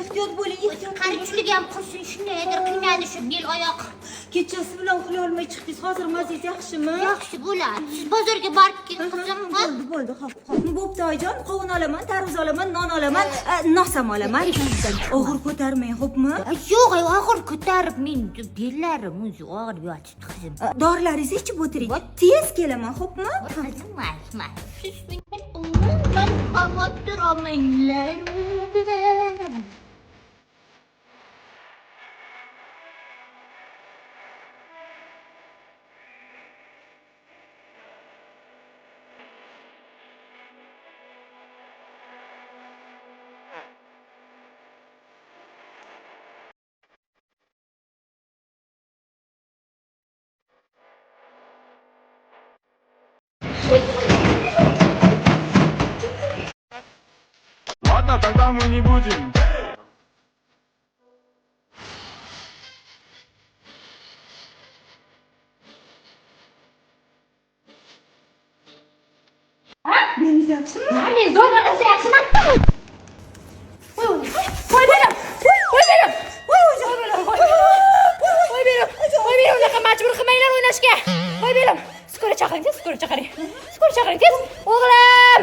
Ehtiyot bo'ling, ehtiyot. Qarichilik ham qursin, shundaydir, qiynadi shu bel oyoq. Kechasi bilan uxlay olmay chiqdingiz. Hozir mazingiz yaxshimi? Yaxshi bo'ladi. Siz bozorga borib keling, qizim. Bo'ldi, xo'p. Bo'pti oyijon, qovun olaman, tarvuz olaman, non olaman, nosam olaman. Og'ir ko'tarmang, xo'pmi? Yo'q, og'ir ko'tarib, men bellarim o'zi og'rib yotibdi, qizim. Dorilaringizni ichib o'tiring. Tez kelaman, xo'pmi? Qizim, mayli. Siz mendan umuman xavotir olmanglar. Ладно, тогда мы не будем. Deniz yaxshimi? Qani, zo'rg'alasa yaxshimi? Voy berim. Unaqa majbur qilmanglar o'ynashga. Voy belim. Skora chaqiring, tez. O'g'lim.